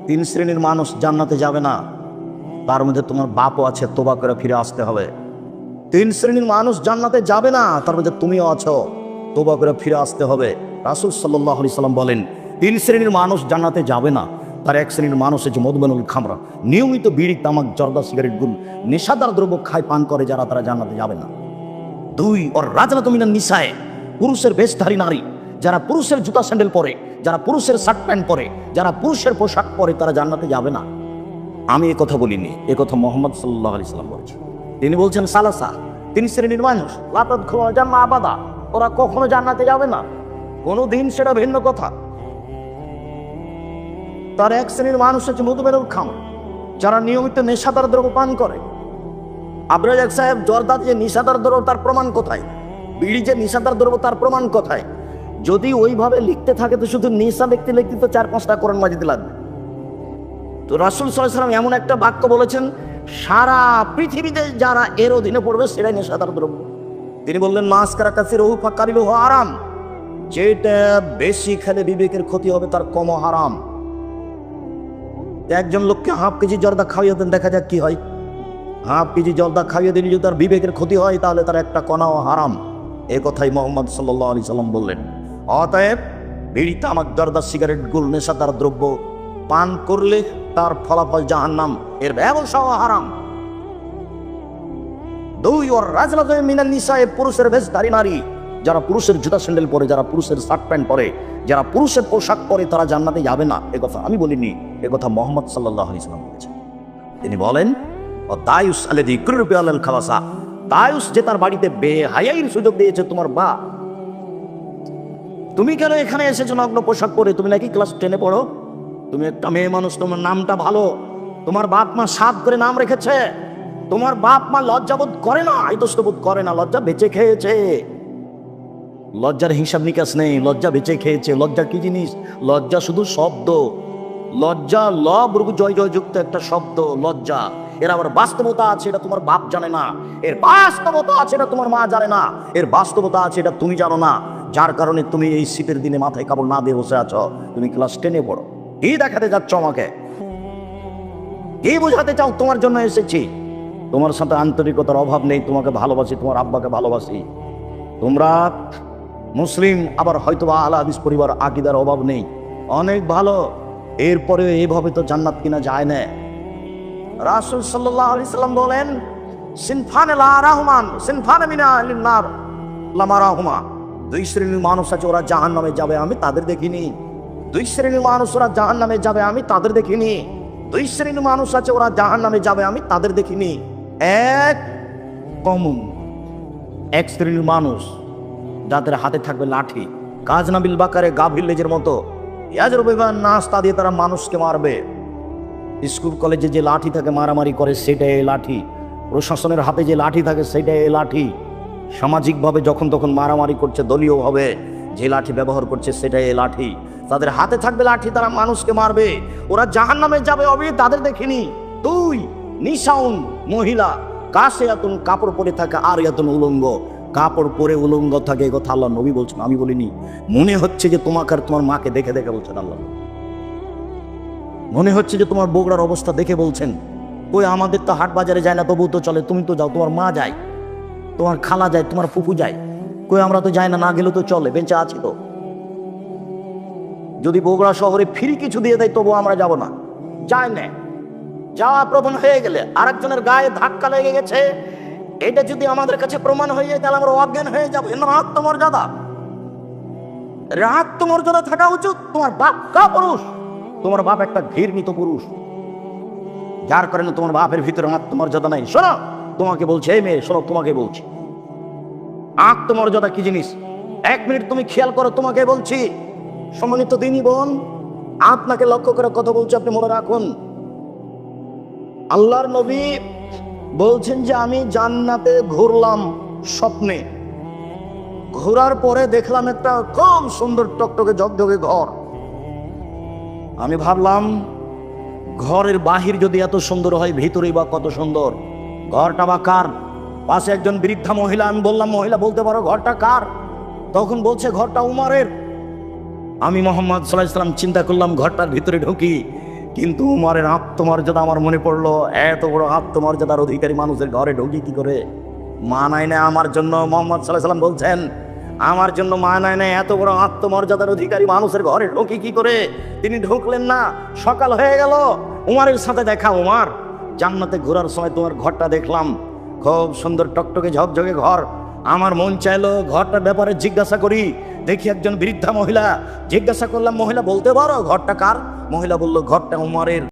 তিন শ্রেণীর মানুষ জান্নাতে যাবে না, তার মধ্যে তোমার বাপও আছে, তোবা করে ফিরে আসতে হবে। তিন শ্রেণীর মানুষ জান্নাতে যাবে না, তার মধ্যে তুমিও আছো, তোবা করে ফিরে আসতে হবে। রাসূল সাল্লাল্লাহু আলাইহি সাল্লাম বলেন, তিন শ্রেণীর মানুষ জান্নাতে যাবে না। তার এক শ্রেণীর মানুষ হচ্ছে মদমানুল খামরা, নিয়মিত বিড়ি, তামাক, জর্দা, সিগারেট, গুল, নেশাদার দ্রব্য খায়, পান করে যারা, তারা জান্নাতে যাবে না। দুই, ওর রাজনাত মিনান নিসায়ে, পুরুষের বেশধারী নারী, যারা পুরুষের জুতা স্যান্ডেল পরে, যারা পুরুষের শার্ট প্যান্ট পরে, যারা পুরুষের পোশাক পরে, তারা জান্নাতে যাবে না। আমি এ কথা বলিনি, এ কথা মুহাম্মদ সাল্লাল্লাহু আলাইহি সাল্লাম বলেছেন। তিনি বলছেন সালাসা, তিন শ্রেণীর মানুষ, লাতাদ খুলুল জান্নাহ আবাদা, ওরা কখনো জান্নাতে যাবে না কোনোদিন, সেটা ভিন্ন কথা। তার এক শ্রেণীর মানুষ হচ্ছে মুদমিনুল খামর, যারা নিয়মিত নেশাদার দ্রব্য পান করে। আব্দুল রাজ্জাক সাহেব, জর্দা যে নেশাদার দ্রব্য, তার প্রমাণ কোথায়? বিড়ি যে নেশাদার দ্রব্য, তার প্রমাণ কোথায়? যদি ওইভাবে লিখতে থাকে তো শুধু নেশা লিখতে লিখতে তো 4-5টা কোরআন মাজিদ লাগবে। তো রাসূল সাল্লাল্লাহু আলাইহি সাল্লাম এমন একটা বাক্য বলেছেন, সারা পৃথিবীতে যারা এর অধীনে পড়বে সেটাই নেশাদার দ্রব্য। তিনি বললেন, মাসকারা কাসিরুহু ফাকালিলুহু হারাম, যেটা বেশি খেলে বিবেকের ক্ষতি হবে তার কম হারাম। একজন লোককে হাফ কেজি জর্দা খাইয়ে দেন, দেখা যাক কি হয়। হাফ কেজি জর্দা খাইয়ে দিলে যদি তার বিবেকের ক্ষতি হয়, তাহলে তার একটা কণাও হারাম। এ কথাই মুহাম্মদ সাল্লাল্লাহু আলাইহি সাল্লাম বললেন। অতএব বিড়ি, তামাক, জর্দা, সিগারেট, গুল, নেশাদার দ্রব্য পান করলে তার ফলাফল জাহান্নাম, এর ব্যবসাও হারাম। দুই, ওর রাজনাত মিনান নিসায়ে, পুরুষের বেশধারী নারী, যারা পুরুষের জুতা স্যান্ডেল পরে, যারা পুরুষের শার্ট প্যান্ট পরে, যারা পুরুষের পোশাক পরে, তারা জান্নাতে যাবে না। এ কথা আমি বলিনি, এ কথা মুহাম্মদ সাল্লাল্লাহু আলাইহি সাল্লাম বলেছেন। তিনি বলেন, ও দায়ুস আলাযী কুরবি আলাল খাওয়াসা, দায়ুস যে তার বাড়িতে বেহায়াইর সুযোগ দিয়েছে তোমার বাপ। তুমি কেন এখানে এসেছো নগ্ন পোশাক পরে? তুমি নাকি ক্লাস 10-এ পড়ো? তুমি একটা মেয়ে মানুষ, তোমার নামটা ভালো, তোমার বাপ মা সাধ করে নাম রেখেছে, তোমার বাপ মা লজ্জাবোধ করে না, ইতস্তবোধ করে না, লজ্জা বেঁচে খেয়েছে। লজ্জার হিসাব নিকাশ নেই, লজ্জা বেঁচে খেয়েছে। লজ্জা কি জিনিস? লজ্জা শুধু শব্দ। লজ্জা জয় জয় যুক্ত একটা শব্দ লজ্জা। এর আবার বাস্তবতা আছে, এটা তোমার বাপ জানে না। এর বাস্তবতা আছে, এটা তোমার মা জানে না। এর বাস্তবতা আছে, এটা তুমি জানো না। যার কারণে তুমি এই শীতের দিনে মাথায় কাপড় না দিয়ে বসে আছো। তুমি ক্লাস 10-এ পড়ো। কি দেখাতে যাচ্ছ আমাকে? কি বোঝাতে চাও? তোমার জন্য এসেছি। তোমার সাথে আন্তরিকতার অভাব নেই, তোমাকে ভালোবাসি, তোমার আব্বাকে ভালোবাসি। তোমরা মুসলিম, আবার হয়তোবা আহলে হাদিস পরিবার, আকীদার অভাব নেই, অনেক ভালো। এরপরে এইভাবে তো জান্নাত কিনা যায় না। রাসূল সাল্লাল্লাহু আলাইহি সাল্লাম বলেন, সিনফানে লা রাহমান সিনফানে মিনা আহলিন নার লামা রাহুমা, দুই শ্রেণীর মানুষ আছে, ওরা জাহান্নামে যাবে, আমি তাদের দেখিনি। দুই শ্রেণীর মানুষ ওরা জাহান্নামে যাবে, আমি তাদের দেখিনি। দুই শ্রেণীর মানুষ আছে, ওরা জাহান্নামে যাবে, আমি তাদের দেখিনি। এক কমন, এক শ্রেণীর মানুষ যাদের হাতে থাকবে লাঠি, কাজনাবিল বাকারে গাভীর লেজের মতো, ইয়াজরুবিবান নাস্তা দিয়ে তারা মানুষকে মারবে। স্কুল কলেজে যে লাঠি থাকে মারামারি করে, সেটাই এই লাঠি। প্রশাসনের হাতে যে লাঠি থাকে, সেটাই এই লাঠি। সামাজিকভাবে যখন তখন মারামারি করছে, দলীয়ভাবে যে লাঠি ব্যবহার করছে, সেটাই এই লাঠি। তাদের হাতে থাকবে লাঠি, তারা মানুষকে মারবে। ওরা জাহান্নামে যাবে, অবি তাদের দেখিনি। দুই, নিশাউন মহিলা, কাসিয়াতুন, কাপড় পরে থাকে, আর ইয়াতুন, উলঙ্গ, কাপড় পরে উলঙ্গ থাকে। এই কথা আল্লাহ নবী বলছেন, আমি বলিনি। মনে হচ্ছে যে তোমাকে আর তোমার মাকে দেখে দেখে বলছেন আল্লাহ। মনে হচ্ছে যে তোমার বগুড়ার অবস্থা দেখে বলছেন। কই, আমাদের তো হাট বাজারে যায় না, তবু তো চলে। তুমি তো যাও, তোমার মা যায়, তোমার খালা যায়, তোমার ফুফু যায়। কই, আমরা তো যাই না, না গেলেও তো চলে, বেঁচে আছি তো। যদি বগুড়া শহরে ফ্রি কিছু দিয়ে দেয়, তবু আমরা যাব না, যাই না। যাওয়া প্রমাণ হয়ে গেলে, আরেকজনের গায়ে ধাক্কা লেগে গেছে, এটা যদি আমাদের কাছে প্রমাণ হয়ে যায়, তাহলে আমরা অজ্ঞান হয়ে যাবো। আত্মমর্যাদা, আত্মমর্যাদা থাকা উচিত। তোমার বাপ কা পুরুষ, তোমার বাপ একটা ঘৃণিত পুরুষ, যার কারণে তোমার বাপের ভিতরে আত্মমর্যাদা নাই। শোনো, তোমাকে বলছি, এই মেয়ে শোনো, তোমাকে বলছি, আত্মমর্যাদা কি জিনিস 1 মিনিট তুমি খেয়াল করো, তোমাকে বলছি। সম্মানিত দিনী বোন, আপনাকে লক্ষ্য করে কথা বলছি, আপনি মনে রাখুন। আল্লাহর নবী বলছেন যে আমি জান্নাতে ঘুরলাম স্বপ্নে। ঘোরার পরে দেখলাম একটা খুব সুন্দর টকটকে ঝকঝকে ঘর। আমি ভাবলাম, ঘরের বাহির যদি এত সুন্দর হয়, ভিতরেই বা কত সুন্দর। ঘরটা বা কার? পাশে একজন বৃদ্ধা মহিলা। আমি বললাম, মহিলা বলতে পারো ঘরটা কার? তখন বলছে ঘরটা উমরের। আমি মুহাম্মদ সাল্লাল্লাহু আলাইহি ওয়াসাল্লাম চিন্তা করলাম, ঘরটার ভিতরে ঢুকি, কিন্তু উমারের আত্মমর্যাদা আমার মনে পড়লো, এত বড় আত্মমর্যাদার অধিকারী মানুষের ঘরে ঢুকি কি করে? মা নাই না আমার জন্য, মোহাম্মদ সাল্লাল্লাহু আলাইহি সাল্লাম বলছেন আমার জন্য মা নাই না, এত বড় আত্মমর্যাদার অধিকারী মানুষের ঘরে ঢুকি কি করে? তিনি ঢুকলেন না। সকাল হয়ে গেল, উমারের সাথে দেখা। উমার, জান্নাতে ঘোরার সময় তোমার ঘরটা দেখলাম, খুব সুন্দর টকটকে ঝকঝকে ঘর। আমার মন চাইলো ঘরটার ব্যাপারে জিজ্ঞাসা করি। দেখি একজন বৃদ্ধা মহিলা। জিজ্ঞাসা করলাম, মহিলা বলতে পারো ঘরটা কার? মহিলা বলল, ঘরটা উমারের।